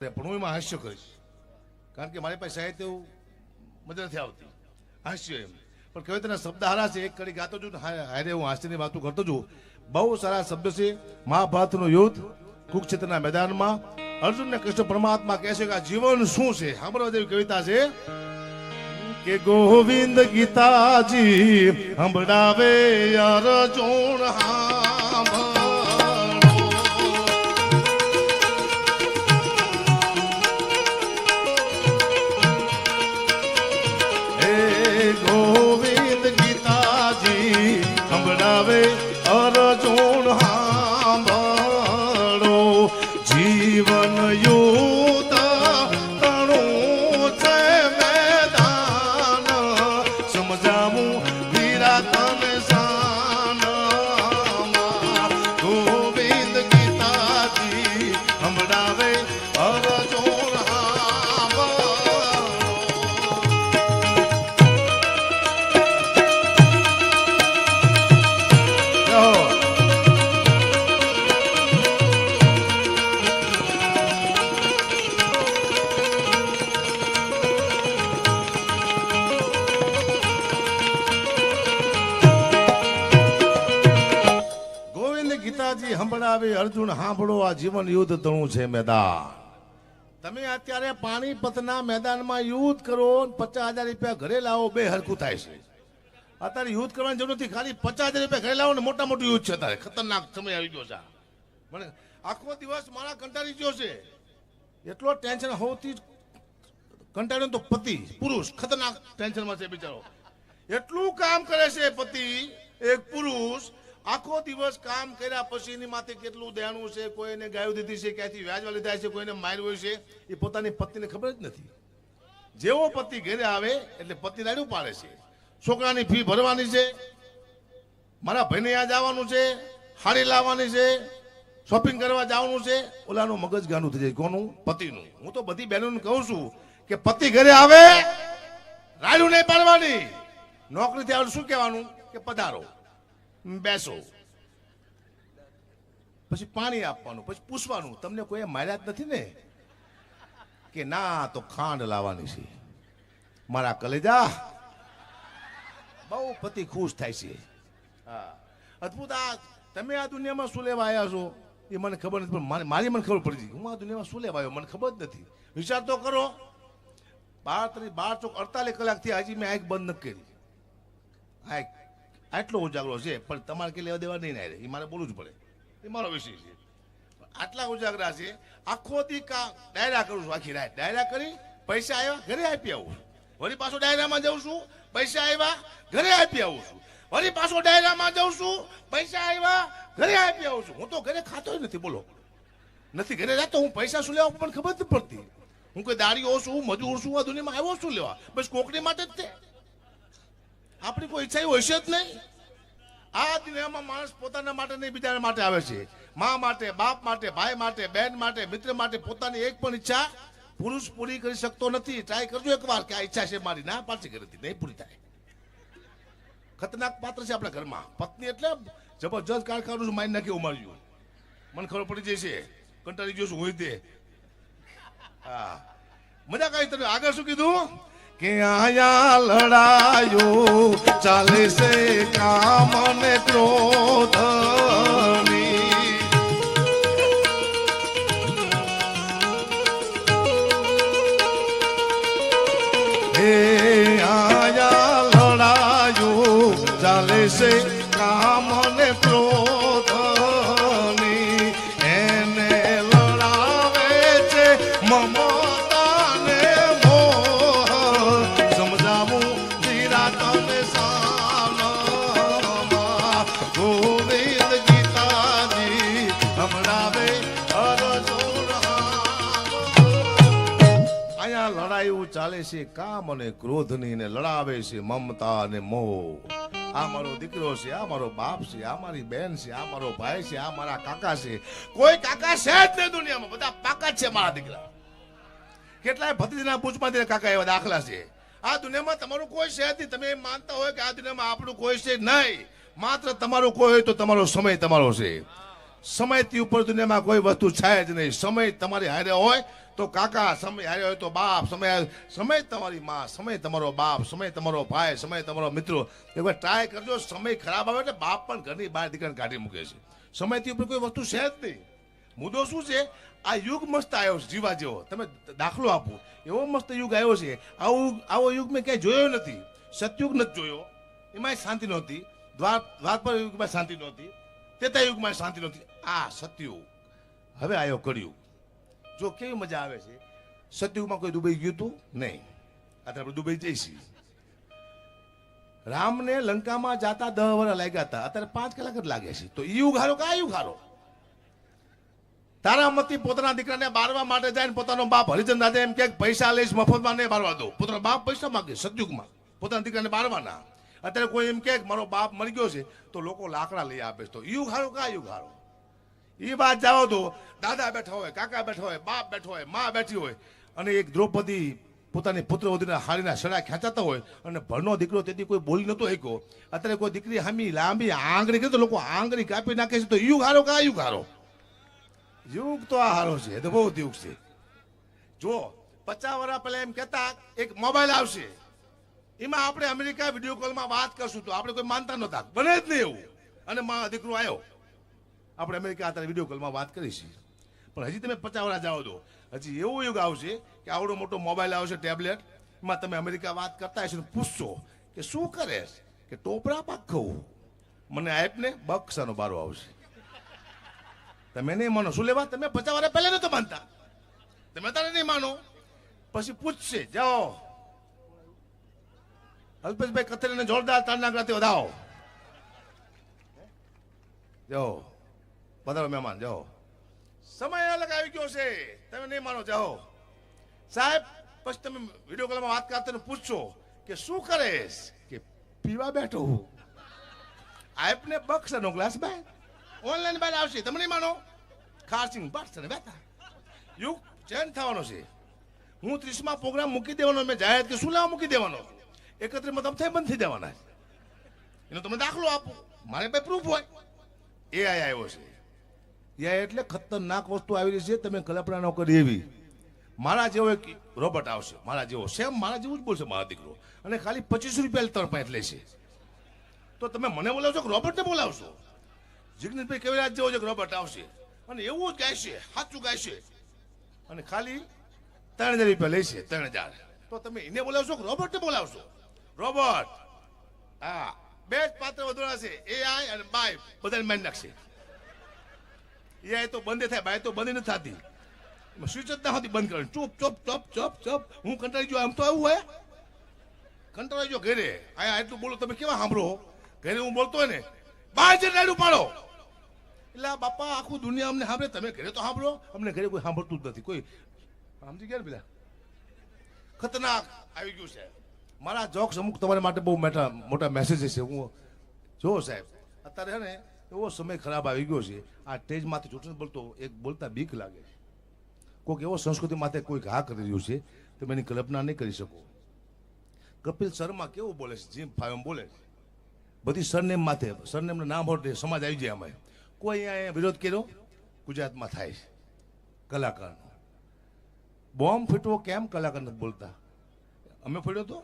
પણ હું એમાં હાસ્ય કરીશ, કારણ કે મારી પાસે સાહિત્ય એવું મજા નથી આવતી હાસ્ય એમ. પણ કવિતાના શબ્દ હારા છે, એક કડી ગાતો છું હારે હું હાસ્યની વાતો કરતો છું. બહુ સારા શબ્દ છે. મહાભારતનું યુદ્ધ કુરુક્ષેત્રના મેદાનમાં અર્જુન ને કૃષ્ણ પરમાત્મા કહે છે કે આ જીવન શું છે. સાંભળવા જેવી કવિતા છે કે ગોવિંદ ગીતાજી સંભળાવે અર્જુન અર્જુન સાંભળો જીવન યુદ્ધ તણું છે મેદાન સમજાવું વીરા તને સાનમાં ગોવિંદ ગીતાજી સંભળાવે અર્જુન સંભળાવે અર્જુન સાંભળો આ જીવન યુદ્ધ તણું છે મેદાન. તમે અત્યારે પાણીપતના મેદાનમાં યુદ્ધ કરો, 50,000 રૂપિયા ઘરે લાવો, બે હરખું થાય છે. અત્યારે યુદ્ધ કરવાની જરૂર નથી, ખાલી 50,000 રૂપિયા ઘરે લાવો ને મોટા મોટું યુદ્ધ છે. અત્યારે ખતરનાક સમય આવી ગયો છે. મને આખો દિવસ મારા કંટાળી ગયો છે, એટલો ટેન્શન. સૌથી કંટાળ્યો તો પતિ પુરુષ ખતરનાક ટેન્શનમાં છે બિચારો. એટલું કામ કરે છે પતિ એક પુરુષ, આખો દિવસ કામ કર્યા પછી એની માથે કેટલું દેણું છે, કોઈને ગાયો દીધી છે, ક્યાંથી વ્યાજવા લીધા છે, કોઈને માર્યો છે, એ પોતાની પત્નીને ખબર જ નથી. જેવો પતિ ઘરે આવે એટલે પતિ રાડ્યું પાડે છે. છોકરાની ફી ભરવાની છે, મારા ભાઈને ત્યાં જવાનું છે, હાડી લાવવાની છે, શોપિંગ કરવા જવાનું છે. ઓલાનું મગજ ગાંડું થઈ જાય. કોનું? પતિનું. હું તો બધી બહેનોને કહું છું કે પતિ ઘરે આવે રાડ્યું નહીં પાડવાની. નોકરીથી આવે શું કહેવાનું કે પધારો, બેસો, પછી પાણી આપવાનું, પછી પૂછવાનું તમને કોઈ માર્યા જ નથી ને? કે ના, તો ખાંડ લાવવાની છે. મારા કલેજા બહુ પતિ ખુશ થાય છે. હા, અદભુત. આ તમે આ દુનિયામાં શું લેવા આવ્યા છો એ મને ખબર નથી, પણ મારી મને ખબર પડી ગઈ. હું આ દુનિયામાં શું લેવા આવ્યો મને ખબર જ નથી. વિચાર તો કરો, 48 કલાકથી હજી મેં આંખ બંધ નથી કરી. આંખ આટલો ઉજાગરો છે, પણ તમારે કે લેવા દેવા નહીં ના, એ મારે બોલવું જ પડે, એ મારો વિષય છે. આટલા ઉજાગરા છે, આખો દી ડાયરા કરું છું, આખી રાત ડાયરા કરી, પૈસા આવ્યા ઘરે આપી આવું છું, વળી પાછો ડાયરામાં જાઉં છું, પૈસા આવ્યા ઘરે આપી આવું છું, વળી પાછો ડાયરામાં જાઉં છું, પૈસા આવ્યા ઘરે આપી આવું છું. હું તો ઘરે ખાતો જ નથી, બોલો, નથી ઘરે જતો. હું પૈસા શું લેવા પણ ખબર નથી પડતી. હું કોઈ દાડીઓ છું, મજૂર છું, આ દુનિયામાં આવ્યો શું લેવા? બસ કોકડી માટે જ તે. આપણી કોઈ ઈચ્છા હોય છે જ નહીં. આ દુનિયામાં માણસ પોતાના માટે નહીં, બીજાના માટે આવે છે. મા માટે, બાપ માટે, ભાઈ માટે, બહેન માટે, મિત્ર માટે પોતાની એક પણ ઈચ્છા પુરુષ પૂરી કરી શકતો નથી. ટ્રાય કરજો એકવાર કે આ ઈચ્છા છે મારી, ના પાછી કરી હતી, નહીં પૂરી થાય. ખતરનાક પાત્ર છે આપણા ઘરમાં પત્ની. એટલે જબરજસ્ત કારખાનું મારી નાખી ઉમાર્યું. મને ખબર પડી જાય છે, કંટાળી ગયો છું હું તે. હા, મજા કઈ. તમે આગળ શું કીધું કે આયા લડાયો ચાલે છે કામ ને ક્રોધની. હે આયા લડાયો ચાલે છે કામ ને ક્રોધની. એને લડાવે છે મમતા ને ગોવિંદ ગીતાજી સંભળાવે અર્જુન. અહીંયા લડાઈઓ ચાલે છે કામ અને ક્રોધની, ને લડાવે છે મમતા અને મોહ. આ મારો દીકરો છે, આ મારો બાપ છે, આ મારી બેન છે, આ મારો ભાઈ છે, આ મારા કાકા છે. કોઈ કાકા છે જ નહીં દુનિયામાં, બધા પાકા જ છે મારા દીકરા. કેટલાય ભત્રીજાના પૂછમાંથી કાકા એવા દાખલા છે. આ દુનિયામાં તમારું કોઈ છે નહીં. તમે એમ માનતા હોય કે આ દુનિયામાં આપણું કોઈ છે નહીં. માત્ર તમારો કોઈ હોય તો તમારો સમય તમારો છે. સમયથી ઉપર દુનિયામાં કોઈ વસ્તુ છે જ નહીં. સમય તમારી હારે હોય તો કાકા, સમય હારે હોય તો બાપ, સમય તમારી માં, સમય તમારો બાપ, સમય તમારો ભાઈ, સમય તમારો મિત્રો. એકવાર ટ્રાય કરજો. સમય ખરાબ આવે એટલે બાપ પણ ઘરની બહાર દીકરાને કાઢી મૂકે છે. સમયથી ઉપર કોઈ વસ્તુ છે જ નહીં. મુદ્દો શું છે? આ યુગ મસ્ત આવ્યો છે જીવા જેવો. તમે દાખલો આપો, એવો મસ્ત યુગ આવ્યો છે. આવો યુગ મેં ક્યાંય જોયો નથી. સતયુગ નથી જોયો, એમાં શાંતિ નહોતી. દ્વાપર યુગમાં શાંતિ નહોતી, ત્રેતા યુગમાં શાંતિ નહોતી. આ સતયુગ હવે આવ્યો કળિયુગ. જો કેવી મજા આવે છે. સતયુગમાં કોઈ દુબઈ ગયું હતું નહીં, અત્યારે આપણે દુબઈ જઈશી. રામને લંકામાં જાતા 10 વર્ષ લાગ્યા હતા, અત્યારે 5 કલાક જ લાગે છે. તો યુગ હારો કે આ યુગ હારો? તારામતી પોતાના દીકરાને બારવા માટે જાય ને પોતાનો બાપ હરિચંદ રાજા એમ કે પૈસા લઈશ મફતમાં નહીં બારવા દો. પોતાનો બાપ પૈસા માંગે સતયુગમાં પોતાના દીકરાને બારવાના. અત્યારે કોઈ એમ કે મારો બાપ મરી ગયો છે તો લોકો લાકડા લઈ આપે. તો યુગ હારો કા યુગ હારો? એ વાત જાઓ તો દાદા બેઠા હોય, કાકા બેઠા હોય, બાપ બેઠો હોય, માં બેઠી હોય, અને એક દ્રૌપદી પોતાની પુત્રવધૂના હારીના સડા ખેંચાતા હોય અને ભરનો દીકરો તેથી કોઈ બોલી નતો શક્યો. અત્યારે કોઈ દીકરી હામી લાંબી આંગળી કરી તો લોકો આંગળી કાપી નાખે છે. તો યુગ હારો કા યુગ હારો? યુગ તો આ હારો છે, તો બહુ યુગ છે. જો 50 વર્ષ પહેલા એમ કહેતા એક મોબાઈલ આવશે, એમાં આપણે અમેરિકા વિડીયો કોલમાં વાત કરશું. તો આપણે કોઈ માનતા નહોતા, બને જ નહીં એવું. અને માં દીકરો આવ્યો, આપણે અમેરિકા અત્યારે વિડીયો કોલમાં વાત કરીશું. પણ હજી તમે 50 વર્ષ જાઓ તો હજી એવો યુગ આવશે કે આવડો મોટો મોબાઈલ આવશે, ટેબ્લેટ, એમાં તમે અમેરિકા વાત કરતા હશો, પૂછશો કે શું કરે કે ટોપરા પાક ખાવું, મને આપને બક્ષાનો બારો આવશે. તમે નહીં માનો. શું લેવા? તમે 50 વર્ષ પહેલા નતો માનતા, તમે અત્યારે નહીં માનો. પછી પૂછશે, જાઓ અલ્પેશભાઈ કથેરીને જોરદાર તાળના કરતી વધાવો. જાઓ પધારો મહેમાન, જાઓ. સમય અલગ આવી ગયો છે, તમે નહીં માનો. જાઓ સાહેબ. પછી તમે વિડીયો કોલમાં વાત કરતા પૂછશો કે શું કરેશ કે પીવા બેઠો હું, આપને બક્ષનો ગ્લાસ બાય ઓનલાઈન બાય આવશે. તમે નહીં માનો. ખારસિંગ બસ ને બેઠા. યુગ ચેન્જ થવાનો છે. હું 30માં પ્રોગ્રામ મૂકી દેવાનો, મેં જાહેર કે શું લેવા મૂકી દેવાનો, 31માં તમે થઈ બંધ થઈ દેવાના. એનો તમે દાખલો આપો, મારે ભાઈ પ્રૂફ હોય. એઆઈ આવ્યો છે. એઆઈ એટલે ખતરનાક વસ્તુ આવી રહી છે. તમે કલ્પના ન કરી એવી. મારા જેવો એક રોબોટ આવશે, મારા જેવો સેમ મારા જેવું જ બોલશે મારા દીકરો, અને ખાલી 25 રૂપિયા તરપાઈ લેશે. તો તમે મને બોલાવશો કે રોબોટને બોલાવશો? જિગ્નેશભાઈ કેવી રાત જેવો છે રોબોટ આવશે અને એવું જ ગાયશે, સાચું ગાયશે, અને ખાલી 3000 રૂપિયા લેશે. 3000. તો તમે એને બોલાવશો કે રોબોટને બોલાવશો? રોબોટ. હા, બે જ પાત્ર વધુ છે, એઆઈ અને બાય. બધાને મારી નાખશે. એઆઈ તો બંધ થાય, બાય તો બંધ નથી થતી. સ્વિચ જ ના હોતી બંધ કરે. ચૂપ ચૂપ ચપ ચપ ચપ. હું કંટાળી ગયો. આમ તો આવું હોય, કંટાળી ગયો ઘરે. અહીંયા એટલું બોલો તમે કેવા સાંભળો? ઘરે હું બોલતો હોય ને, બહાર જઈને રાડું પાડો. એટલે બાપા આખું દુનિયા અમને સાંભળે, તમે ઘરે તો સાંભળો. અમને ઘરે કોઈ સાંભળતું જ નથી. કોઈ સમજી ગયા ને પેલા? ખતરનાક આવી ગયું છે. મારા જોક્સ અમુક તમારા માટે બહુ મોટા મેસેજ છે. હું જો સાહેબ અત્યારે છે ને એવો સમય ખરાબ આવી ગયો છે. આ સ્ટેજમાંથી ચૂંટણી બોલતો એક બોલતા બીક લાગે છે. કોઈક એવો સંસ્કૃતિ માથે કોઈ ઘા કરી રહ્યું છે, તમે એની કલ્પના નહીં કરી શકો. કપિલ શર્મા કેવું બોલે છે, જીમ ફાયમ બોલે છે. બધી સરનેમ માથે, સરનેમનું નામ હોટે સમાજ આવી જાય. અમે કોઈ અહીંયા વિરોધ કર્યો? ગુજરાતમાં થાય છે કલાકારનો. બોમ્બ ફૂટવો કેમ કલાકાર નથી બોલતા? અમે ફોડ્યો તો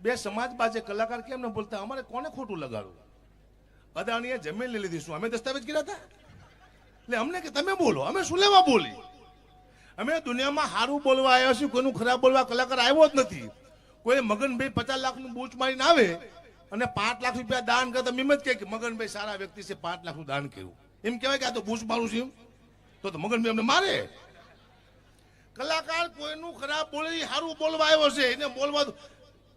બે સમાજ બાજે કલાકાર કેમ ન બોલતા? અમારે કોને ખોટું લગાડવું? અદાણીએ જમીન લઈ લીધી, શું અમે દસ્તાવેજ કર્યા હતા? એટલે અમને કે તમે બોલો, અમે શું લેવા બોલી? અમે દુનિયામાં સારું બોલવા આવ્યા છીએ, કોઈનું ખરાબ બોલવા કલાકાર આવ્યો જ નથી. કોઈ મગનભાઈ 50 લાખનું બૂચ મારીને આવે અને 5 લાખ રૂપિયા દાન કરતા એમ જ કે મગનભાઈ સારા વ્યક્તિ છે, 5 લાખનું દાન કર્યું. એમ કહેવાય કે આ તો બૂચ મારું છે? તો મગનભાઈ અમને મારે. કલાકાર કોઈનું ખરાબ બોલે, સારું બોલવા આવ્યો છે, એને બોલવા.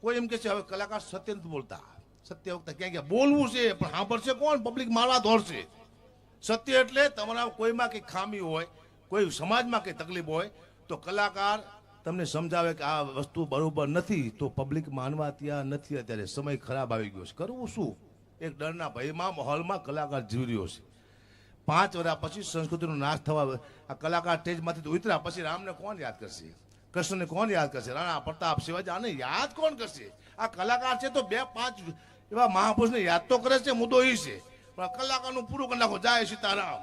કોઈ એમ કે છે હવે કલાકાર સત્ય નથી બોલતા. સત્ય વખતે ક્યાં ક્યાં બોલવું છે, પણ સાંભળશે કોણ? પબ્લિક મારવા દોડશે. સત્ય એટલે તમારા કોઈમાં કંઈક ખામી હોય, કોઈ સમાજમાં કંઈ તકલીફ હોય, તો કલાકાર તમને સમજાવે કે આ વસ્તુ બરોબર નથી, તો પબ્લિક માનવા ત્યાં નથી. અત્યારે સમય ખરાબ આવી ગયો છે. કરવું શું? એક ડરના ભયમાં માહોલમાં કલાકાર જીવી રહ્યો છે. 5 વર્ષ પછી સંસ્કૃતિનો નાશ થવા. આ કલાકાર સ્ટેજમાંથી તો ઉતર્યા પછી રામને કોણ યાદ કરશે? કૃષ્ણને કોણ યાદ કરશે? રાણા પ્રતાપ, શિવાજી, આને યાદ કોણ કરશે? આ કલાકાર છે તો 2-5 એવા મહાપુરુષને યાદ તો કરે છે. મુદ્દો એ છે. પણ કલાકારનું પૂરું કરી નાખો. જાય સીતારામ.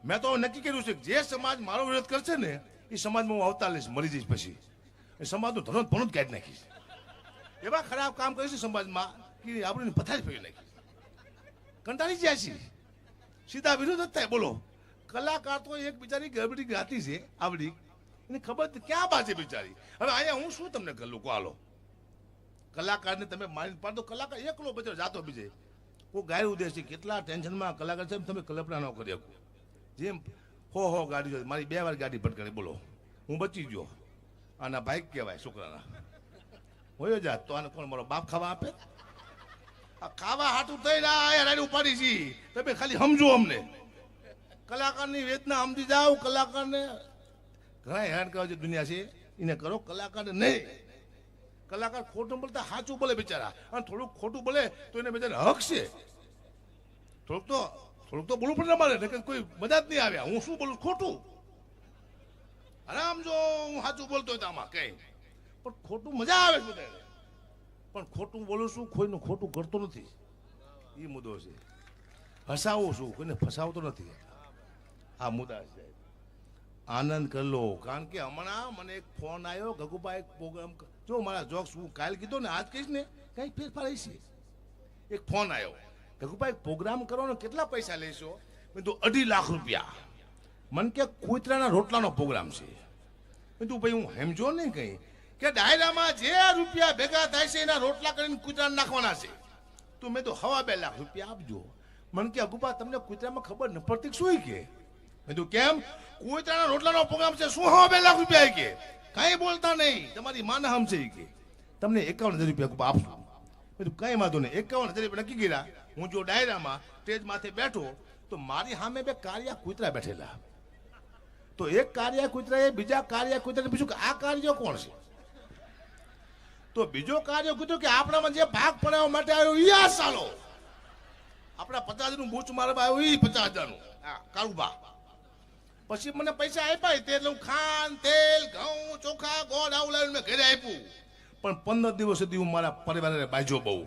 મેં તો નક્કી કર્યું છે કે જે સમાજ મારો વિરોધ કરશે ને એ સમાજમાં હું અવતાર લઈશ, મરી જઈશ, પછી એ સમાજનું ધનો ભણું જ કાઢી નાખીશ. એવા ખરાબ કામ કરીશ સમાજમાં કે આપણે પથારી ફેરી નાખીશ. કંટાળી જાય છે. સીધા વિરોધ જ થાય. બોલો, કલાકાર તો એક બિચારી ગરબડી ગાતી છે આવડી, એને ખબર ક્યાં બાજે બિચારી. હવે અહીંયા હું શું તમને કરું? લોકો હાલો, કલાકારને તમે મારી પાડો, કલાકાર એકલો બચારો જાતો બીજે કોઈ ગાયું દે છે. કેટલા ટેન્શનમાં કલાકાર છે, તમે કલ્પના ન કરી શકો. જેમ હો ગાડી જોઈ, મારી 2 વાર ગાડી ભટકાડી. બોલો, હું બચી ગયો. આના બાઇક કહેવાય છોકરાના. હોય જાત તો આને કોણ મારો બાપ ખાવા આપે? આ ખાવા હાટું થઈ રહ્યા રાડી ઉપાડી છી. તમે ખાલી સમજો અમને. કલાકારની વેદના સમજી જાઓ. કલાકારને ઘણા હેરાન કરવા જે દુનિયા છે એને કરો, કલાકારને નહીં. કલાકાર ખોટું બોલતા સાચું બોલે બિચારા, અને થોડુંક ખોટું બોલે તો એને બિચારા હક છે. થોડુંક તો બોલવું પડે અમારે, કોઈ મદદ નહીં આવ્યા. હું શું બોલું ખોટું? આરામ જો હું સાચું બોલતો હોય તો આમાં કઈ પણ ખોટું મજા આવે છે. પણ ખોટું બોલું છું, કોઈનું ખોટું કરતો નથી, એ મુદ્દો છે. ફસાવું છું, કોઈને ફસાવતો નથી. આ મુદ્દા છે. આનંદ કરી લો. કારણ કે હમણાં મને એક ફોન આવ્યો, ગગુભાઈ એક પ્રોગ્રામ જો મારા જોક્સ હું કાલ કીધો ને આજ કહીશ ને કંઈ ફેરફાર છે. એક ફોન આવ્યો, ગગુભાઈ પ્રોગ્રામ કરવાનો કેટલા પૈસા લેશો? મેં તો 2.5 લાખ રૂપિયા. મને કે કૂતરાના રોટલાનો પ્રોગ્રામ છે. મેં તું ભાઈ હું સમજો નહીં કંઈ કે ડાયરામાં જે રૂપિયા ભેગા થાય છે એના રોટલા કરીને કૂતરાને નાખવાના છે. તું મેં તો 2.5 લાખ રૂપિયા આપજો. મને કે અગુભા તમને કૂતરામાં ખબર ન પડતી શું કે? મેં તું કેમ? કૂતરાના રોટલાનો પ્રોગ્રામ છે, શું 2.5 લાખ રૂપિયા કે? કાંઈ બોલતા નહીં, તમારી માને સમજે કે તમને 51,000 રૂપિયા આપશું. મેં તું કંઈ વાંધો નહીં. 51,000 રૂપિયા નક્કી કર્યા. હું જો ડાયરામાં સ્ટેજ માથે બેઠો તો મારી સામે 2 કાળિયા કૂતરા બેઠેલા. તો એક કાળિયા કૂતરાએ બીજા કાળિયા કૂતરાને પૂછ્યું કે આ કાળિયો કોણ છે? તો બીજો કાળિયો કૂતરો કે આપણામાં જે ભાગ પડાવવા માટે આવ્યો ઈ આ સાલો. આપણા 50,000નું બૂચ મારવા આવ્યો ઈ 50,000નું કાળુબા. પછી મને પૈસા આપ્યા તે એટલે હું ખાંડ, તેલ, ઘઉં, ચોખા, ગોળ આવું લાવીને મેં ઘરે આપ્યું. પણ 15 દિવસ સુધી હું મારા પરિવારને બાજ્યો બહુ.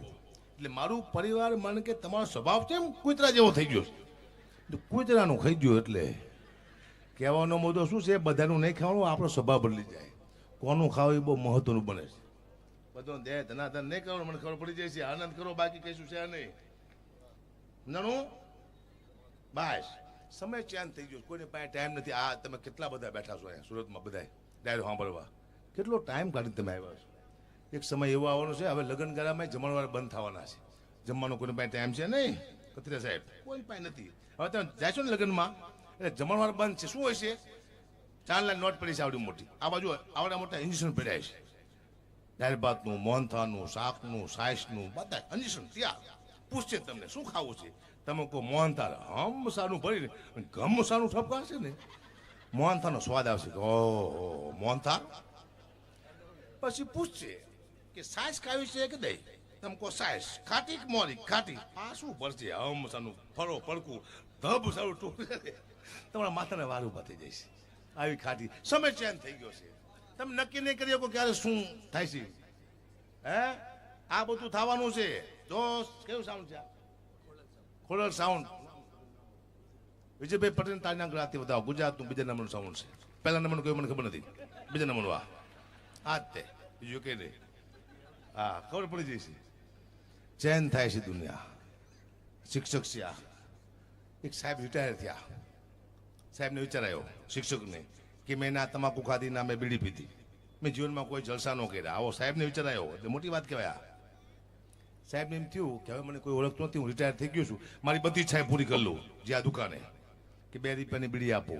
એટલે મારું પરિવાર મને કે તમારો સ્વભાવ કેમ કૂતરા જેવો થઈ ગયો છે? કૂતરાનું ખાઈ ગયો. એટલે કહેવાનો મુદ્દો શું છે? બધાનું નહીં ખાવાનું, આપણો સ્વભાવ બદલી જાય. કોનું ખાવું એ બહુ મહત્વનું બને છે. બધો દે ધનાધન નહીં કરવાનું, મને ખબર પડી જાય છે. આનંદ કરો, બાકી કહીશું છે નહીં. નાનું બસ સમય ચેન્જ થઈ ગયો. કોઈને પાસે ટાઈમ નથી. આ તમે કેટલા બધા બેઠા છો અહીંયા સુરતમાં, બધા ડાયરો સાંભળવા. કેટલો ટાઈમ કાઢીને તમે આવ્યા છો. એક સમય એવો આવવાનો છે, હવે લગ્નગાળામાં જમણવાર બંધ થવાના છે. જમવાનો કોઈને પાસે ટાઈમ છે નહીં. કતરા સાહેબ કોઈ પાસે નથી. હવે તમે જાશો ને લગ્નમાં એટલે જમણવાર બંધ છે. શું હોય છે? 4 લાખ નોટ પડી છે આવડી મોટી. આ બાજુ આવડા મોટા ઇન્જેક્શન પડ્યા છે. દાળ ભાતનું, મોહનથાળનું, શાકનું, સાઈસનું બધા ઇન્જેક્શન ત્યાં. પૂછશે તમને શું ખાવું છે? તમે કહો મોહનથાળ. હમ સારું ભરીને ગમ સારું ઠપકાશે ને મોહનથાળનો સ્વાદ આવશે. ઓહો મોહનથાળ. પછી પૂછશે કે સાઈસ ખાવી છે કે દહીં? તમે કહો સાઈસ. ખાટી કે મોરી? ખાટી. આ શું ભરશે? હમ સારું ફરો પડકું ધબ સારું ટોકે તમારા માથાને વાર ઉભા થઈ જાય છે. આવી ખાટી. સમય ચેન્જ થઈ ગયો છે. તમે નક્કી નહીં કરી શકો ક્યારે શું થાય છે. હે આ બધું થવાનું છે. જો કેવું સાઉન્ડ છે? ખોડલ સાઉન્ડ. વિજયભાઈ પટેલ તાજના ગુજરાતી બતાવો. ગુજરાતનું બીજા નંબરનું સાઉન્ડ છે. પહેલા નંબરનું કોઈ મને ખબર નથી. બીજા નંબરનું આ જ તે. બીજું કઈ નહીં. હા ખબર પડી જાય છે. ચેન્જ થાય છે દુનિયા. શિક્ષક છે આ. એક સાહેબ રિટાયર થયા. સાહેબને વિચાર આવ્યો શિક્ષકને કે મેં ના તમાકુ ખાધી, ના મેં બીડી પીધી, મેં જીવનમાં કોઈ જલસા ન કર્યા. આવો સાહેબને વિચાર આવ્યો એટલે મોટી વાત કહેવાય. સાહેબને એમ થયું કે હવે મને કોઈ ઓળખતો નથી, હું રિટાયર થઈ ગયો છું, મારી બધી ઈચ્છાએ પૂરી કરી લઉં. જે આ દુકાને કે 2 રૂપિયાની બીડી આપો.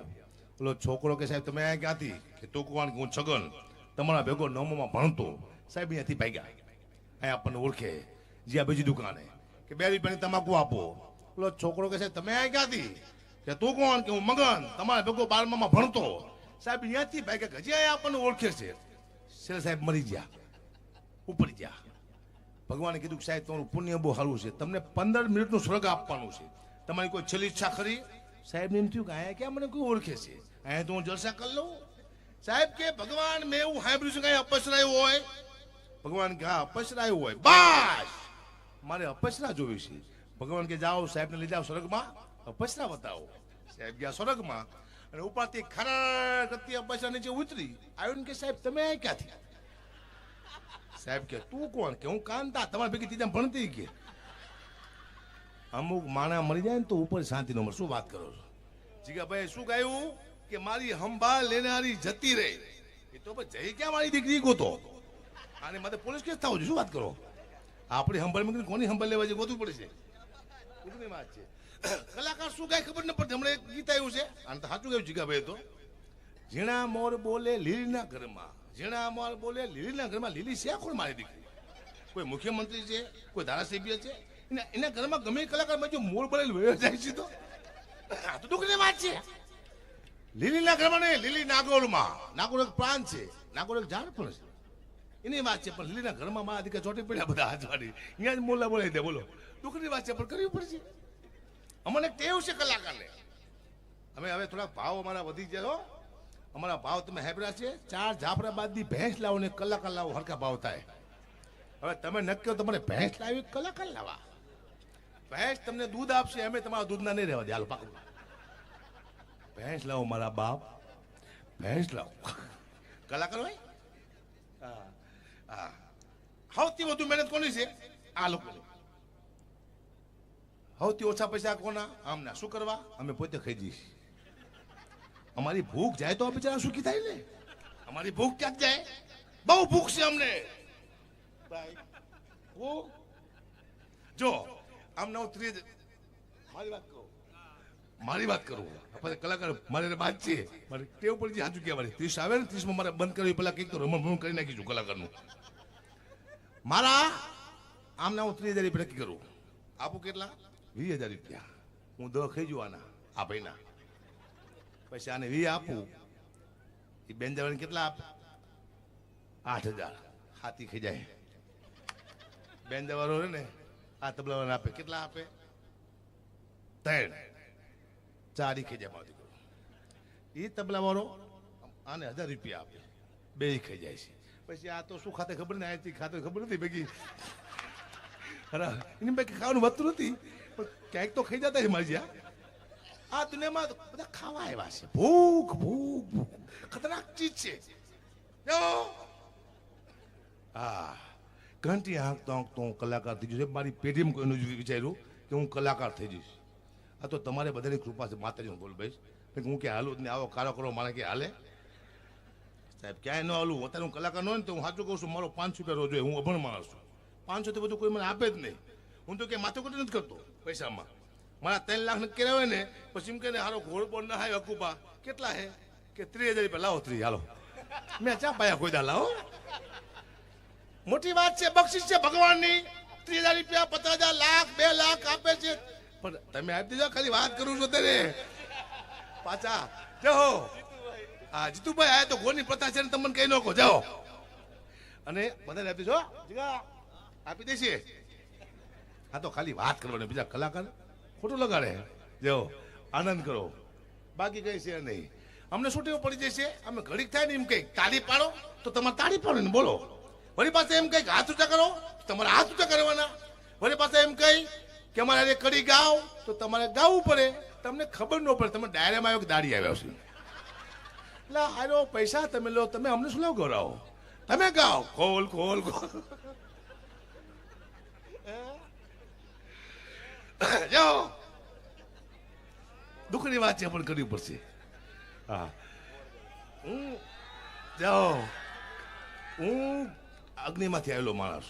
ઓલો છોકરો કે સાહેબ તમે અહીંયા ક્યાંથી? કે તો કોણ? હું છગન, તમારા ભેગો 9માં ભણતો. સાહેબ અહીંયાથી ભાગ્યા. અહીંયા આપણને ઓળખે. જે આ બીજી દુકાને કે 2 રૂપિયાની તમાકુ આપો. ઓલો છોકરો કે સાહેબ તમે અહીંયા ક્યાંથી? કે તું કોણ? કે હું મગન, તમારા ભેગો 12માં ભણતો. સાહેબ અહીંયાથી ભાગ્યા. હજી અહીંયા આપણને ઓળખે છે. શેર સાહેબ મરી ગયા, ઉપડી ગયા. ભગવાને કીધું કે સાહેબ તમારું પુણ્ય બહુ સારું છે, તમને 15 મિનિટનું સ્વર્ગ આપવાનું છે. તમારી કોઈ છેલ્લી ઈચ્છા ખરી? સાહેબને એમ થયું કે અહીંયા ક્યાં મને કોઈ ઓળખે છે, અહીંયા તો હું જલસા કરી લઉં. સાહેબ કે ભગવાન મેં એવું સાંભળ્યું છે કે અપસરાયું હોય. ભગવાન કે હા અપસરાયું હોય. બસ મારે અપસરા જોવી છે. ભગવાન કે જાઓ સાહેબને લઈ જાઓ સ્વર્ગમાં પૈસા બતાવો. સાહેબ ગયા સ્વર્ગમાં અને ઉપરથી ખરા કરતી પૈસા નીચે ઉતરી આવ્યો ને કે સાહેબ તમે આ ક્યાંથી? સાહેબ કે તું કોણ? કે હું કાંતા તમારી ભેગી ત્રીજા ભણતી કે અમુક માણા મરી જાય ને તો ઉપર શાંતિ નો મળે. શું વાત કરો છો? જીગાભાઈ શું ગાયું કે મારી સંભાળ લેનારી જતી રહી. એ તો જઈ ક્યાં મારી દીકરી ગોતો આને માથે પોલીસ કેસ થાવ છે. શું વાત કરો? આપણી સંભાળ મૂકીને કોની સંભાળ લેવા છે ગોતવું પડે છે. વાત છે કલાકાર શું ગાય ખબર ન પડતી. હમણાં એક ગીત આવ્યું છે આને તો સાચું ગાયું જીગાભાઈ. તો ઝીણા મોર બોલે લીલીના ઘરમાં, ઝીણા મોર બોલે લીલીના ઘરમાં. લીલી છે કોણ મારી દીકરી? કોઈ મુખ્યમંત્રી છે, કોઈ ધારાસભ્ય છે? એના ઘરમાં ગમે કલાકાર જો મોર બોલે વયો જાય છે તો આ તો દુઃખની વાત છે. લીલીના ઘરમાં નહીં, લીલી નાગોરમાં. નાગોર એક પ્રાણ છે, નાગોર એક ઝાડ પણ છે. એની વાત છે. પણ લીલીના ઘરમાં મારા દીકરા ચોટી પડ્યા બધા હાથવાડી અહીંયા જ મોલા બોલાવી દે. બોલો દુઃખની વાત છે પણ કરવી પડશે. અમને ટેવ છે કલાકારને. અમે હવે થોડા ભાવ અમારા વધી જાય. અમારા ભાવ તમે હેબરા છે. 4 જાફરાબાદની ભેંસ લાવો ને કલાકાર લાવો હરખા ભાવ થાય. હવે તમે નક્કી તમારે ભેંસ લાવી કલાકાર લાવવા. ભેંસ તમને દૂધ આપશે, અમે તમારા દૂધના નહીં રહેવા દે. હાલો પાકું ભેંસ લાવો મારા બાપ, ભેંસ લાવો. કલાકાર હોય હા. સૌથી વધુ મહેનત કોની છે? આ લોકો. સૌથી ઓછા પૈસા કોના? આમના. શું કરવા? અમે પોતે ખાઈ જઈશ. અમારી ભૂખ જાય તો બિચારા સુખી થાય ને. અમારી ભૂખ ક્યાંક જાય? બહુ ભૂખ છે અમને. જો આમના ઉતરી મારી વાત કરું. કલાકાર મારે વાત છે. મારી ટેવ પડી સાચું કે મારી 30 આવે ને 30માં મારે બંધ કરવી. પેલા કંઈક તો રમણ કરી નાખીશું કલાકારનું. મારા આમના હું 30,000 રૂપિયા નક્કી કરું. આપું કેટલા? 20,000 રૂપિયા. હું 10 ખાઈ જઉં આના આ ભાઈના. પછી આને 20 આપું. એ બેન જવાને કેટલા આપે? 8,000. હાથી ખાઈ જાય. બેન જવાનો ને આ તબલાવાળાને આપે કેટલા આપે? 3. 4 ખાઈ જાય મારો દીકરો. એ તબલાવાળો આને 1,000 રૂપિયા આપે. 2 ખાઈ જાય છે. પછી આ તો શું ખાતે ખબર ને આથી ખાતે ખબર નથી ભેગી. અરે એની પૈકી ખાવાનું વધતું નથી પણ ક્યાંક તો ખાઈ જતા છે મારી જ્યાં. આ દુનિયામાં બધા ખાવા આવ્યા છે. ભૂખ ભૂખ ભૂખ ખતરનાક ચીજ છે. હા ઘંટી હાંકતો હાંકતો હું કલાકાર થઈ જઈશ. મારી પેઢીમાં કોઈનું વિચાર્યું કે હું કલાકાર થઈ જઈશ. આ તો તમારે બધાની કૃપા છે. માતાજી હું બોલ ભાઈ હું કે હાલું જ ને આવો કારો કરો મારે કે હાલે સાહેબ ક્યાંય ન હાલું. અત્યારે હું કલાકાર ન હોય ને તો હું સાચું કહું છું. મારો 500 રૂપિયા રોજ હોય. હું અભણ માણસ છું. 500 થી બધું કોઈ મને આપે જ નહીં. હું તો કે માથાકૂટ નથી કરતો પૈસામાં. મારા 3 લાખ નક્કી હોય ને પછી એમ કે હારો ઘોડ પણ ના હાય હકુબા કેટલા હે કે 30,000 રૂપિયા લાવો. 30 હાલો મેં ચા પાયા કોઈ દા લાવો. મોટી વાત છે. બક્ષિસ છે ભગવાનની. 30,000 રૂપિયા 50,000 લાખ 2 લાખ આપે છે. પણ તમે આપી દેજો. ખાલી વાત કરું છું ત્યારે પાછા જાઓ. હા જીતુભાઈ આયા તો ગોની પ્રથા છે ને તમને કઈ નો કહો. જાઓ અને બધાને આપી દેજો. આપી દેશે. હા તો ખાલી વાત કરવાની. બીજા કલાકાર ખોટું લગાડે. જાઓ આનંદ કરો. બાકી કઈ છે નહીં. અમને શું ટેવ પડી જશે? અમે ઘડીક થાય ને એમ કઈ તાળી પાડો તો તમારે તાળી પાડો ને બોલો. વળી પાસે એમ કઈ હાથ ઊંચા કરો તમારે હાથ ઊંચા કરવાના. વળી પાસે એમ કઈ કે અમારે કડી ગાવ તો તમારે ગાવું પડે. તમને ખબર ન પડે. તમે ડાયરામાં આવ્યો કે દાડી આવ્યા છે. એટલે આરો પૈસા તમે લો. તમે અમને શું લાવ ગૌરાવો? તમે ગાઓ ખોલ ખોલ ખોલ. જાઓ દુઃખની વાત છે પણ કરવી પડશે. હા જાઓ. હું અગ્નિમાંથી આવેલો માણસ.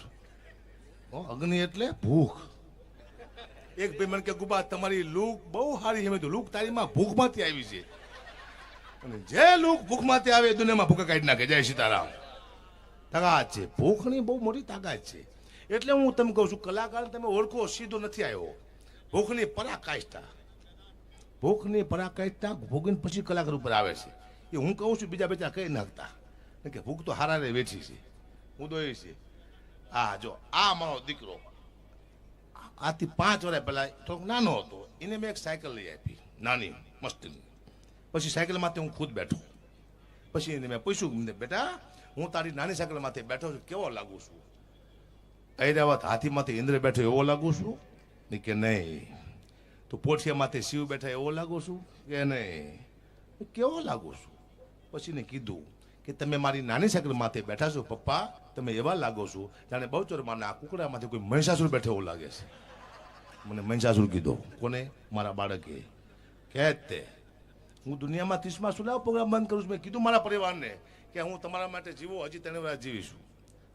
અગ્નિ એટલે ભૂખ. એક ભાઈ મને કે ગુબા તમારી લૂક બહુ સારી છે. લૂક તારીમાં ભૂખમાંથી આવી છે. અને જે લૂક ભૂખમાંથી આવે દુનિયામાં ભૂખા કાઢી નાખે. જય સીતારામ. તાકાત છે. ભૂખની બહુ મોટી તાકાત છે. એટલે હું તમને કહું છું કલાકાર તમે ઓળખો સીધો નથી આવ્યો. ભૂખની પરાકાષ્ઠા. ભૂખની પરાકાષ્ઠા ભોગીને પછી કલાકાર ઉપર આવે છે. એ હું કહું છું બીજા બેચા કઈ નાખતા કે ભૂખ તો હારાને વેઠી છે. હું તો એ છે. હા જો આ મારો દીકરો આથી 5 વર્ષ પહેલા થોડોક નાનો હતો. એને મેં એક સાયકલ લઈ આપી નાની મસ્તીની. પછી સાયકલ માથે હું ખુદ બેઠો. પછી એને મેં પૂછ્યું બેટા હું તારી નાની સાયકલ માથે બેઠો છું કેવો લાગુ છું? ઐરાવત હાથીમાંથી ઇન્દ્ર બેઠો એવો લાગુ છું? નહીં કે નહીં. તું પોઠિયા માથે શિવ બેઠા એવો લાગુ છું કે નહીં? કેવો લાગુ છું? પછી ને કીધું કે તમે મારી નાની સાયકલ માથે બેઠા છો પપ્પા, તમે એવા લાગો છો જાણે બહુચર માના કુકડામાંથી કોઈ મહિષાસુર બેઠો એવું લાગે છે. મને મહિષાસુર કીધો. કોને? મારા બાળકે. કે તે હું દુનિયામાં 30માં સુલાવ પ્રોગ્રામ બંધ કરું છું. મેં કીધું મારા પરિવારને કે હું તમારા માટે જીવો, હજી 3 વાર જીવીશું,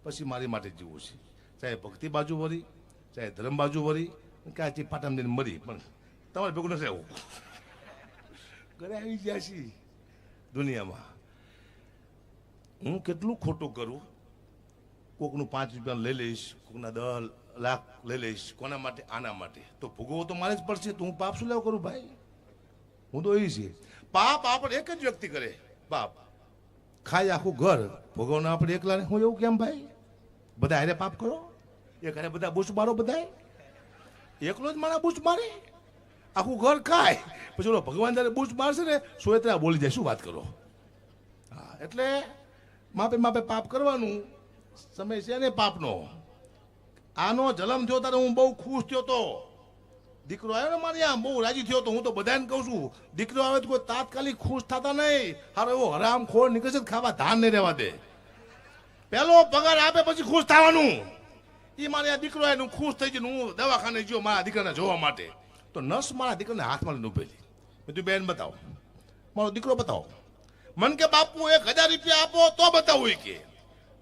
પછી મારી માટે જીવું છે. ચાહે ભક્તિ બાજુ વળી, ચાહે ધર્મ બાજુ વળી, કાચી પાટામાં જઈને મરી, પણ તમારે ભેગું નથી રહેવું. ઘરે આવી ગયા છીએ દુનિયામાં. હું કેટલું ખોટું કરું. કોકનું 5 રૂપિયા લઈ લઈશ, કોકના 10 લાખ લઈ લઈશ. કોના માટે? આના માટે. તો ભોગવવો તો મારે જ પડશે. તો હું પાપ શું લેવા કરું ભાઈ? હું તો એ છે. પાપ આપણે એક જ વ્યક્તિ કરે. પાપ ખાય આખું ઘર, ભોગવવાના આપણે એકલા ને. હું એવું કેમ ભાઈ? બધા હારે પાપ કરો, એક હારે બધા બૂચ મારો. બધા એકલો જ મારા બૂચ મારે, આખું ઘર ખાય. પછી ઓલો ભગવાન જયારે બૂચ મારશે ને, સોયત્રા બોલી જાય. શું વાત કરો? હા, એટલે માપે માપે પાપ કરવાનું. સમય છે ને પાપનો. આનો જન્મ થયો ત્યારે હું બહુ ખુશ થયો તો. દીકરો આવ્યો ને મારી આમ બહુ રાજી થયો તો. હું તો બધાને કહું છું, દીકરો આવે તો કોઈ તાત્કાલિક ખુશ થતા નહીં. હારો એવો હરામ ખોર નીકળશે ખાવા ધાન નહીં રહેવા દે. પેલો પગાર આપે પછી ખુશ થવાનું. એ મારે આ દીકરો આવ્યો ખુશ થઈ ગયો. હું દવાખાને ગયો મારા દીકરાને જોવા માટે. તો નસ મારા દીકરાને હાથમાં લઈને ઉભેલી. મેં તું બેન બતાવો, મારો દીકરો બતાવો. મન કે બાપુ 1000 રૂપિયા આપો તો બતાવું કે.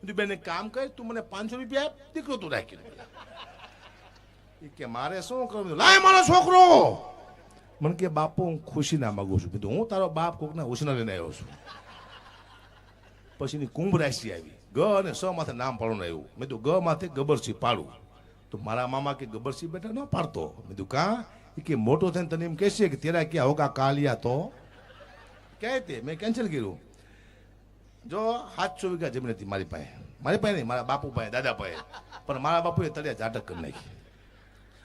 તું બેન એક કામ કર, તું મને 500 રૂપિયા આપ, દીકરો તું રાખી કે મારે શું કરવું? લાય મારો છોકરો. મને કે બાપુ હું ખુશી ના માંગુ છું. કીધું હું તારો બાપ કોકના ઉછના લઈને આવ્યો છું. પછીની કુંભ રાશિ આવી. ગ અને સ માથે નામ પાડવાનું આવ્યું. મેં તો ગ માથે ગબરસિંહ પાડું. તો મારા મામા કે ગબરસિંહ બેટા ન પાડતો. મેં તો કાં? કે મોટો થઈને તને એમ કહેશે કે તેરા ક્યાં હોગા કાલિયા. તો કહે તે મેં કેન્સલ કર્યું. જો 700 વીઘા જમીન હતી મારી પાસે. મારી પાસે નહીં, મારા બાપુ પાસે, દાદા પાસે. પણ મારા બાપુએ તળિયા ઝાટક કરી નાખી.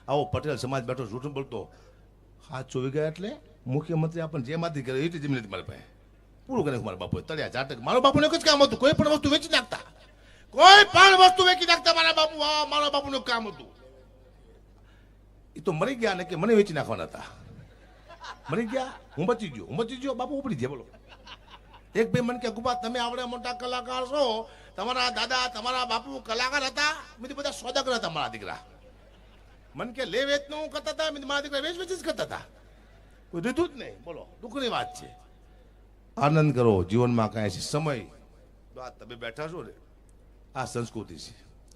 આવો પટેલ સમાજ બેઠો જૂઠું બોલતો. 700 વીઘા એટલે મુખ્યમંત્રી આપણને જેમાંથી કરે એટલી જમીન હતી મારી પાસે. પૂરું કરી મારા બાપુએ તળિયા ઝાટક. મારા બાપુને એક જ કામ હતું, કોઈ પણ વસ્તુ વેચી નાખતા. કોઈ પણ વસ્તુ વેચી નાખતા મારા બાપુ. મારા બાપુનું કામ હતું. એ તો મરી ગયા ને કે મને વેચી નાખવાના હતા. મરી ગયા, હું બચી ગયો. બાપુ ઉપડી ગયા. બોલો. એક ભાઈ મને કે ગુપા તમે આવડે મોટા કલાકાર છો, તમારા દાદા તમારા બાપુ કલાકાર હતા? મેં બધા સોદાગર હતા મારા દીકરા. મને કે લે વેચનું કરતા હતા, મારા દીકરા વેચ જ કરતા હતા. કોઈ દીધું જ નહીં. બોલો, દુઃખની વાત છે. આનંદ કરો જીવનમાં. કાંઈ છે સમય. તમે બેઠા છો ને, આ સંસ્કૃતિ છે.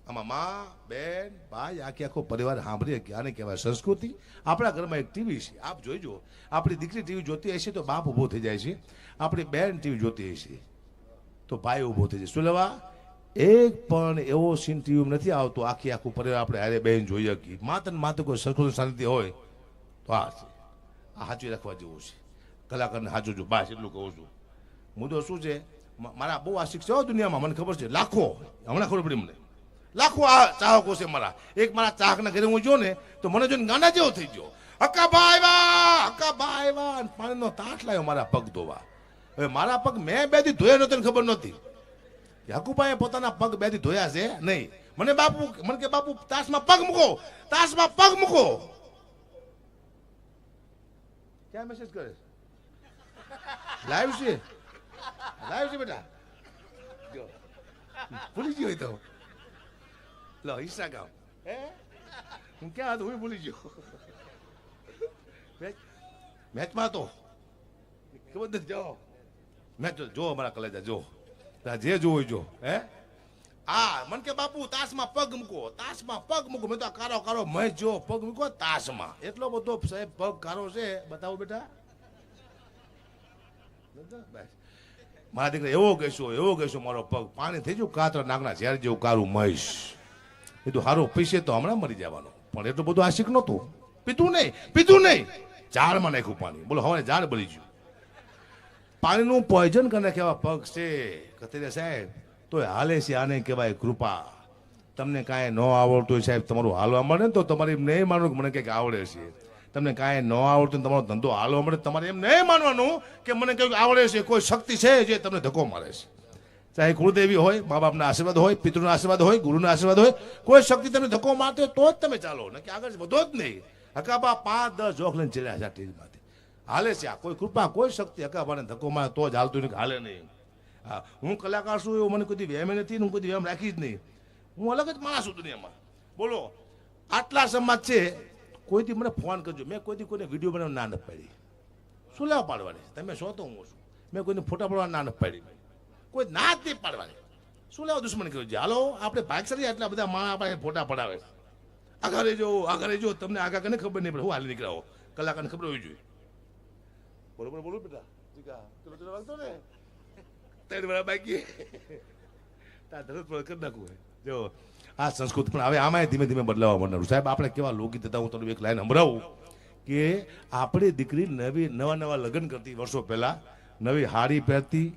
આમાં માં, બેન, ભાઈ, આખો પરિવાર સાંભળીએ કે આને કહેવાય સંસ્કૃતિ. આપણા ઘરમાં એક ટીવી છે. આપ જોઈજો, આપણી દીકરી ટીવી જોતી હશે તો બાપ ઊભો થઈ જાય છે. આપણી બેન ટીવી જોતી હશે તો ભાઈ ઊભો થઈ જાય. શું લેવા? એક પણ એવો સીન ટીવી નથી આવતો આખું પરિવાર આપણે હારે બેન જોઈએ કે માત્ર માત્ર કોઈ સંસ્કૃતિ શાંતિ હોય તો આ છે. આ સાચું રાખવા જેવું છે. કલાકારને સાચું છું. બસ એટલું કહું છું. મુદ્દો શું છે? મારા બહુ આશિક છે દુનિયામાં, મને ખબર છે. લાખો, હમણાં ખબર પડી મને, લાખો આ ચાહકો છે મારા. એક મારા ચાહકના ઘરે હું જો ને તો મને જોઈને ગાના જેવો થઈ ગયો. હક્કાભાઈ વાહ, પાણીનો તાટ લાવ્યો મારા પગ ધોવા. હવે મારા પગ મેં 2 દી ધોયા નહોતા, ખબર નહોતી કે હકુભાઈએ પોતાના પગ 2 દી ધોયા છે નહીં. મને કે બાપુ તાસમાં પગ મૂકો, તાસમાં પગ મૂકો. ક્યાં મેસેજ કરે? લાઈવ છે બેટા. ભૂલી ગયો તો લો ઇન્સ્ટાગ્રામ. હું ક્યાં હતો? હું ભૂલી ગયો. મેચમાં તો ખબર નથી. જાઓ મેચ જો અમારા કલેજા જો, જે જોવું જો. મન કે બાપુ તાસમાં પગ મૂકો, તાસમાં પગ મૂકો. મેં તો કારો મેચ જો પગ મૂકો તાસમાં. એટલો બધો સાહેબ પગ કારો છે. બતાવો બેટા. મારા દીકરા એવો કહેશો મારો પગ પાણી થઈ ગયું કાતરા નાગના ઝેર જેવું કારું મહીશ. એ તો હારો પૈસે તો હમણાં મરી જવાનો. પણ એટલું બધું આશિક નહોતું. પીધું નહીં, ઝાડમાં નાખ્યું પાણી. બોલો હવે ઝાડ બળી ગયું. પાણીનું પોઈઝન કરીને કેવા પગ છે કતરીયા સાહેબ. તો હાલે છે. આને કહેવાય કૃપા. તમને કાંઈ ન આવડતું હોય સાહેબ, તમારું હાલવા મળે ને તો તમારે એમ નહીં માનવું કે મને કંઈક આવડે છે. તમને કાંઈ ન આવડતું, તમારો ધંધો હાલવા મળે, તમારે એમ નહીં માનવાનું કે મને કંઈક આવડે છે. કોઈ શક્તિ છે જે તમને ધક્કો મારે છે. ચાહે કુળદેવી હોય, મા બાપના આશીર્વાદ હોય, પિતૃના આશીર્વાદ હોય, ગુરુના આશીર્વાદ હોય, કોઈ શક્તિ તમને ધક્કો મારતો તો જ તમે ચાલો, ને કે આગળ વધો જ નહીં. હકાબા 5-10 જોખ લઈને ચડ્યા છે ટીવીમાંથી. હાલે છે આ કોઈ કૃપા કોઈ શક્તિ હકાબાને ધક્કો મારે તો જ હાલતું નહીં, હાલે નહીં. હા, હું કલાકાર છું એવું મને કોઈ વહેમ નથી, હું કોઈ વહેમ રાખી જ નહીં. હું અલગ જ માણસ છું દુનિયામાં. બોલો આટલા સમાજ છે, કોઈથી મને ફોન કરજો, મેં કોઈથી કોઈને વિડીયો બનાવવા ના નથી પાડી. શું લેવા પાડવાની? તમે છો તો હું છું. મેં કોઈને ફોટા પાડવા ના નથી પાડી, કોઈ ના જ નહીં પાડવાની. શું લેવા દુશ્મન કર્યું છે? હાલો આપણે ભાગશાળી આટલા બધા માણસ આપણે ફોટા પડાવે. આગળ રહેજો, તમને આગળ કને ખબર નહીં પડે. હું હાલી નીકળાવો કલાકારને ખબર હોવી જોઈએ. બરોબર બોલું બેટા? ચલો વાગતો ને 3 વાર બાકી તાર ધરત પર કરી નાખવું. જો આ સંસ્કૃત પણ હવે આમાં ધીમે ધીમે બદલાવા માંડવાનું. સાહેબ આપણે કેવા લોકગીત હતા, હું તમને એક લાઈન સંભળાવું કે આપણી દીકરી નવા લગ્ન કરતી વર્ષો પહેલા, નવી હાડી પહેરતી,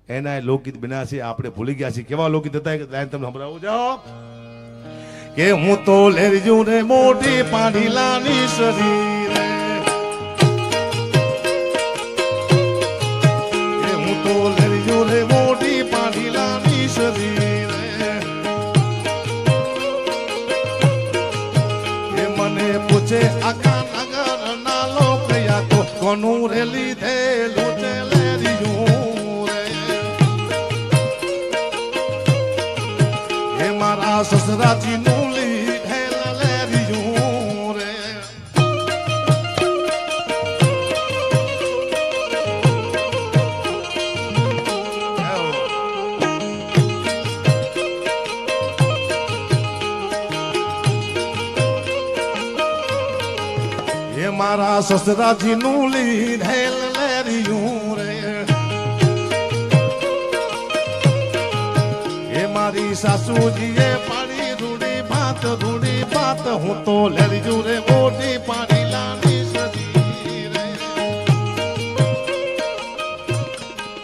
એના લોકગીત બન્યા છે, આપણે ભૂલી ગયા છીએ. કેવા લોકગીત હતા કે લાઈન તમને સંભળાવું. જાઓ કે હું તો લેરજુ ને મોટી પાણીલાની શરીર, કે હું તો લેરજુ ને મોટી પાણીલાની શરીર, એ મને પૂછે આકા નગર ના લોકયા તો કોનું રેલી થેલું છે લેરજુ રે, એ મારા સસરાજી નું મારા સસરાજી નું લીધેલ લેરિયું રે, એ મારી સાસુજીએ પાડી રૂડી ભાત, હું તો લેરિયું રે મોટી પાડી લાની સજી રે.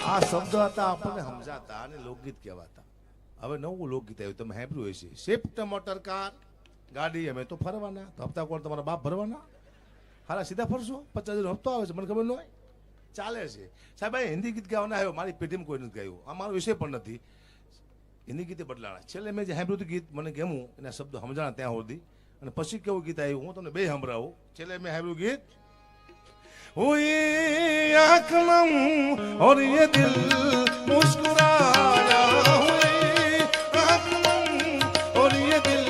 આ શબ્દ હતા આપણને સમજાતા અને લોકગીત કહેવાતા. હવે નવું લોકગીત આવ્યું, તમે સાંભળ્યું હશે. શિફ્ટ મોટર કાર ગાડી, અમે તો ફરવાના, તો હપ્તા કોણ તમારા બાપ ભરવાના? હાલા સીધા ફરશો, 50,000 હપ્તો આવે છે, મને ખબર ન હોય, ચાલે છે. સાહેબ આ હિન્દી ગીત ગાવાના આવ્યો, મારી પેઢીમાં કોઈ નથી ગાયું, આ મારો વિષય પણ નથી. હિન્દી ગીતે બદલાણા. છેલ્લે મેં જે સાંભળ્યું ગીત મને ગમ્યું, એના શબ્દો સમજાણા ત્યાં સુધી, અને પછી કેવું ગીત આવ્યું હું તમને બે સંભળાવું. છેલ્લે મેં સાંભળ્યું ગીત, हुई आँखों और ये दिल मुस्कुराया, हुई आँखों और ये दिल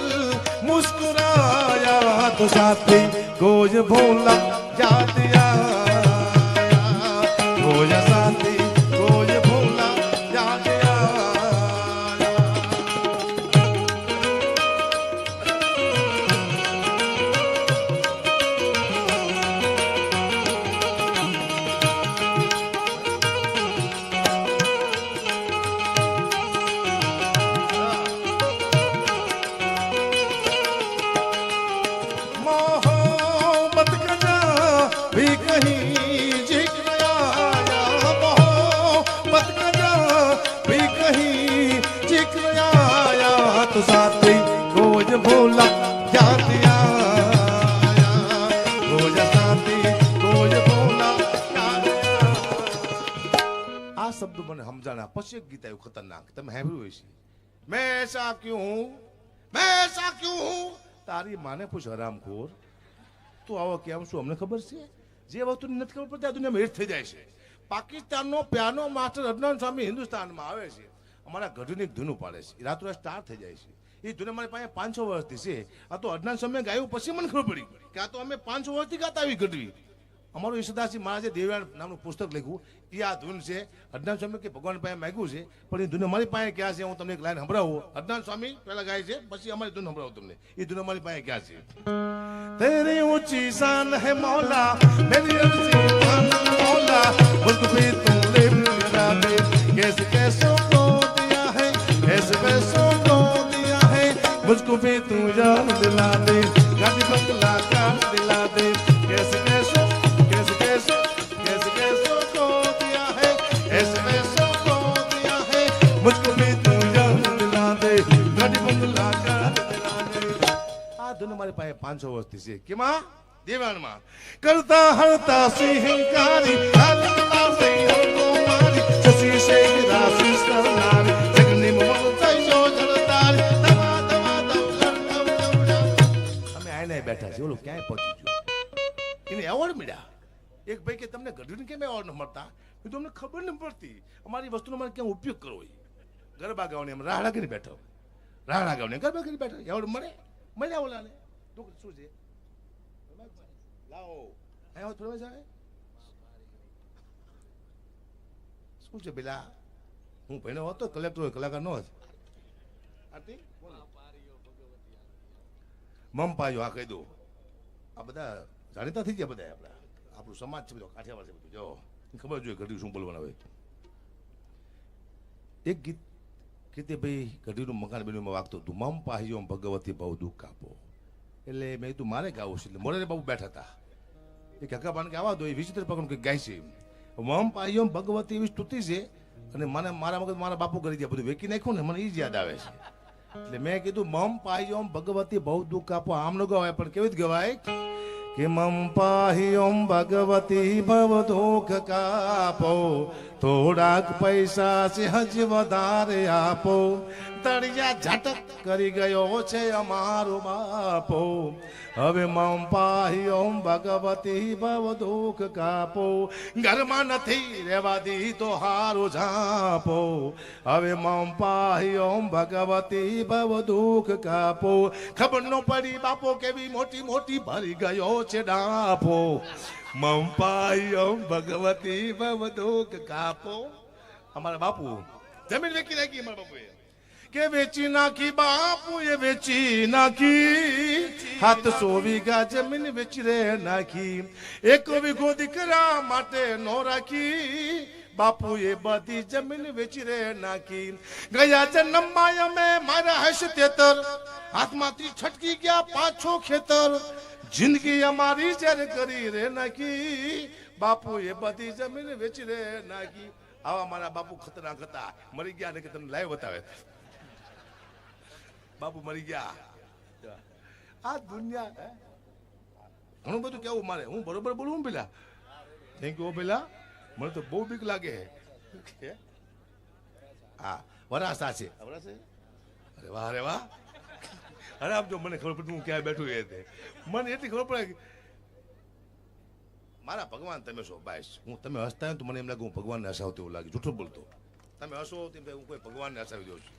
मुस्कुराया, तो साथी गोज भोला जा दिया, गोज साथी गोज भोला जा दिया. तो साथी गोज भोला जा दिया, गोज साथी गोज भोला जा दिया. आ शब्द मैंने समझाना. પછી એક ગીત આવ્યું ખતરનાક, તમે સાંભળ્યું હશે. मैं ऐसा क्यों हूं, તારી માને પૂછ હરામખોર, તું આવો કેમ શું અમને ખબર છે? જે વસ્તુ નથી ખબર પડતી આ દુનિયામાં હિટ થઈ જાય છે. પાકિસ્તાનનો પિયાનો માસ્ટર અદનાન સ્વામી હિન્દુસ્તાનમાં આવે છે, અમારા ગઢની એક ધૂન પાડે છે, રાતોરાત સ્ટાર થઈ જાય છે. એ ધૂન અમારી પાસે 500 વર્ષથી છે. આ તો અદનાન સ્વામી ગાયું પછી મને ખબર પડી કે આ તો અમે 500 વર્ષથી ગાતા આવી ગઢવી. અમારું ઈશ્વરદાસજી મહારાજે દેવયાણ નામનું પુસ્તક લખ્યું, એ આ ધૂન છે. અદનાન સ્વામી કે ભગવાન પાસે માગ્યું છે, પણ એ ધૂન અમારી પાસે ક્યાં છે? હું તમને એક લાઈન સંભળાવું. અદનાન સ્વામી પહેલા ગાય છે, પછી અમારી ધૂન સંભળાવું તમને. એ ધૂન અમારી પાસે ક્યાં છે? तेरी ऊंची शान है मौला, मेरी ऊंची शान है मौला, मुझको भी तुमने मिला दे, कैसे कैसों को दिया है, कैसे कैसों को दिया है, मुझको भी तू जान दिला दे, गाड़ी बंगला कार दिला दे, कैसे कैसों को दिया है, ऐसे कैसों को दिया है, मुझको भी तू जान दिला दे, गाड़ी बंगला कार दिला दे. આ ધૂન મારી પાસે 500 વર્ષથી છે. કેમાં? દેવાનમાં. કરતા હરતા સિંહકારી, હાલતા સિંહકુમારી, શશી શેખ રાશિ કરનારી, જગની મોલ તૈયો જળતારી, દવા દવા દમ દમ દમ. અમે આઈને બેઠા છે, ઓલો ક્યાંય પહોંચી ગયો. એવોર્ડ મળ્યા. એક ભાઈ કે તમને ગઢવીને કેમ એવોર્ડ ન મળતા? મેં તમને ખબર ન પડતી અમારી વસ્તુનો મારે ક્યાં ઉપયોગ કરવો હોય. ગરબા ગાવાની એમ રાહડા કરી બેઠો, રાહડા ગાવાની ગરબા કરી બેઠો, એવોર્ડ મળ્યા ઓલાને. તું શું છે લાવો અહીંયા થોડા જાય શું છે પેલા? હું ભણ્યો હતો કલેક્ટર હોય, કલાકાર નો હતો. મમપાયો આ કહી દો. આ બધા જાણીતા થઈ ગયા બધા આપણા. આપણું સમાજ છે બધો, કાઠિયાવાડ છે બધું. જો ખબર જોઈએ ઘડી શું બોલવાના હોય. એક ગીત કીતે ભાઈ ઘડીનું મકાન બન્યું વાગતું હતું, મમ પાહ્યો ભગવતી બહુ દુઃખ આપો. એટલે મેં તું મારે ગાવું છે. એટલે મોરે બાબુ બેઠા હતા. એ કાકા પાન કે આવા દો, એ વિચિત્ર પકડ કંઈક ગાય છે. મમ પાહ્યો ભગવતી એવી સ્તુતિ છે. અને મને મારા મગજ મારા બાપુ કરી ગયા બધું વેકી નાખ્યું ને, મને એ જ યાદ આવે છે. એટલે મેં કીધું મમ પાહ્યો ભગવતી બહુ દુઃખ આપો. આમ ન ગવાય પણ કેવી રીતે ગવાય કે મમ પાહ્યો ભગવતી ભવ દુઃખ કાપો, થોડાક પૈસા છે હજ વધારે આપો. તળિયા ઝાટક કરી ગયો છે અમારો બાપો, હવે મમ પાહ્યો ભગવતી ભવ દુઃખ કાપો. ઘરમાં નથી રેવા દી તો હારો ઝાપો, હવે મમ પાહ્યો ભગવતી ભવ દુઃખ કાપો. ખબર ન પડી બાપો કેવી મોટી મોટી ભરી ગયો છે ડાપો, મમ પાહ્યો ભગવતી ભવ દુઃખ કાપો. અમારા બાપુ જમીન વેચી નાખી. અમારા બાપુએ કે વેચી નાખી બાપુ, એ વેચી નાખી. 700 વીઘા જમીન વેચી રે નાખી. 1 વીઘો દીકરા માટે નો રાખી, બાપુ એ બધી જમીન વેચી રે નાખી. ગયા જન્મમાં અમે મારા હશ 73, હાથમાંથી છટકી ગયા 5-6 ખેતર. જિંદગી અમારી જ્યારે કરી રે નાખી, બાપુ એ બધી જમીન વેચી રે નાખી. આવા મારા બાપુ ખતરનાક હતા. મરી ગયા ને કે તમને લાઈવ બતાવે. બાપુ મરી ગયા. આ દુનિયા ઘણું બધું કેવું મારે. હું બરોબર બોલું પેલા? થેન્ક યુ પેલા. મને તો બહુ બીક લાગે. હા વરાસા છે. અરે વાહ અરે વાહ. અરે આમ જો મને ખબર પડતી હું ક્યાં બેઠું એ મને એટલી ખબર પડે મારા ભગવાન તમે છો બાઈશ. હું તમે હસતા હોય તો મને એમ લાગે હું ભગવાનને હસાવતો એવું લાગે. જૂઠું બોલતો. તમે હસો તેમ હું કોઈ ભગવાનને હસાવી દઉં છું.